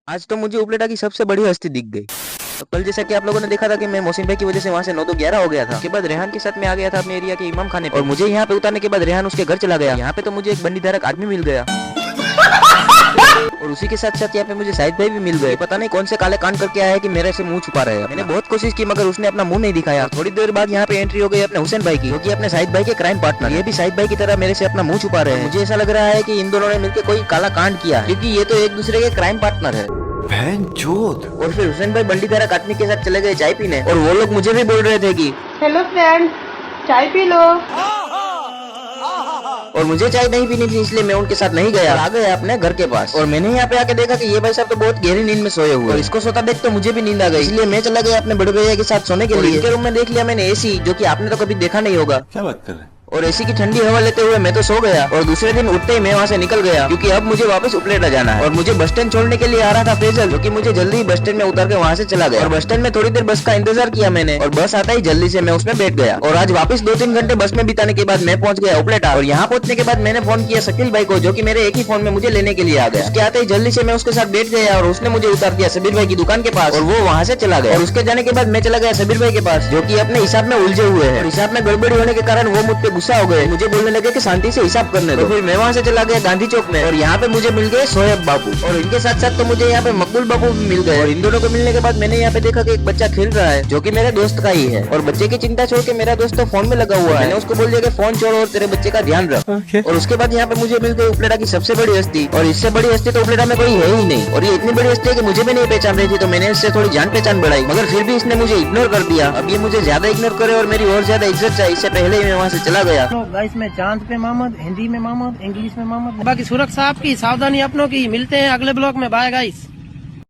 आज तो मुझे उपलेटा की सबसे बड़ी हस्ती दिख गई। तो कल जैसा कि आप लोगों ने देखा था कि मैं मोहसिन भाई की वजह से वहाँ से 9-11 हो गया था। के बाद रेहान के साथ में आ गया था अपने एरिया के इमाम खाने पे, और मुझे यहाँ पे उतारने के बाद रेहान उसके घर चला गया। यहाँ पे तो मुझे एक बंडी धारक आदमी मिल गया और उसी के साथ साथ यहाँ पे मुझे शाहिद भाई भी मिल गए। पता नहीं कौन से काले कांड करके आया है कि मेरे से मुंह छुपा रहे हैं। मैंने बहुत कोशिश की मगर उसने अपना मुंह नहीं दिखाया। थोड़ी देर बाद यहाँ पे एंट्री हो गई अपने हुसैन भाई की, जो कि अपने शाहिद भाई के क्राइम पार्टनर। ये भी शाहिद भाई की तरह मेरे से अपना मुंह छुपा रहे हैं। मुझे ऐसा लग रहा है कि इन दोनों ने मिलकर कोई काला कांड किया है, क्योंकि ये तो एक दूसरे के क्राइम पार्टनर है। और फिर हुसैन भाई बंडी धारक आदमी के साथ चले गए चाय पीने, और वो लोग मुझे भी बोल रहे थे कि हेलो फ्रेंड, चाय पी लो। और मुझे चाय नहीं पीनी थी, इसलिए मैं उनके साथ नहीं गया, आ गया अपने घर के पास। और मैंने यहाँ पे आके देखा कि ये भाई साहब तो बहुत गहरी नींद में सोए हुए, और इसको सोता देख तो मुझे भी नींद आ गई, इसलिए मैं चला गया अपने बड़े भैया के साथ सोने के लिए। इनके रूम में देख लिया मैंने एसी, जो कि आपने तो कभी देखा नहीं होगा। क्या बात कर रहे हैं? और एसी की ठंडी हवा लेते हुए मैं तो सो गया, और दूसरे दिन उठते ही मैं वहाँ से निकल गया, क्योंकि अब मुझे वापस उपलेटा जाना है। और मुझे बस स्टैंड छोड़ने के लिए आ रहा था फैजल, जो कि मुझे जल्दी ही बस स्टैंड में उतर के वहाँ से चला गया। और बस स्टैंड में थोड़ी देर बस का इंतजार किया मैंने, और बस आता ही जल्दी से मैं उसमें बैठ गया। और आज वापस 2-3 घंटे बस में बिताने के बाद मैं पहुंच गया उपलेटा। और यहाँ पहुंचने के बाद मैंने फोन किया शकील भाई को, जो कि मेरे एक ही फोन में मुझे लेने के लिए आ गया। उसके आते ही जल्दी से मैं उसके साथ बैठ गया, और उसने मुझे उतार दिया सबीर भाई की दुकान के पास, और वो वहाँ से चला गया। और उसके जाने के बाद मैं चला गया सबीर भाई के पास, जो कि अपने हिसाब में उलझे हुए हैं। हिसाब में गड़बड़ी होने के कारण वो मुझ पे गुस्सा हो गए, मुझे बोलने लगे कि शांति से हिसाब करने दो। तो फिर मैं वहाँ से चला गया गांधी चौक में, और यहाँ पे मुझे मिल गए सोहेब बाबू, और इनके साथ साथ तो मुझे यहाँ पे मकबूल बाबू भी मिल गए। और इन दोनों को मिलने के बाद मैंने यहाँ पे देखा कि एक बच्चा खेल रहा है, जो कि मेरे दोस्त का ही है। और बच्चे की चिंता छोड़ के मेरा दोस्त तो फोन में लगा हुआ है। मैंने उसको बोल दिया कि फोन छोड़ और तेरे बच्चे का ध्यान रख। और उसके बाद यहाँ पे मुझे मिल गई उपलेटा की सबसे बड़ी हस्ती, और इससे बड़ी हस्ती तो उपलेटा में कोई है ही नहीं। और ये इतनी बड़ी हस्ती है कि मुझे भी नहीं पहचान रही थी, तो मैंने इससे थोड़ी जान पहचान बढ़ाई, मगर फिर भी इसने मुझे इग्नोर कर दिया। अब ये मुझे ज्यादा इग्नोर करे और मेरी और ज्यादा इज्जत चाहे, इससे पहले ही मैं वहाँ से चला गया। तो गाइस, मैं चांद पे मोहम्मद, हिंदी में मोहम्मद, इंग्लिश में मोहम्मद। बाकी सुरक्षा आपकी, सावधानी अपनों की। मिलते हैं अगले ब्लॉग में। Bye guys.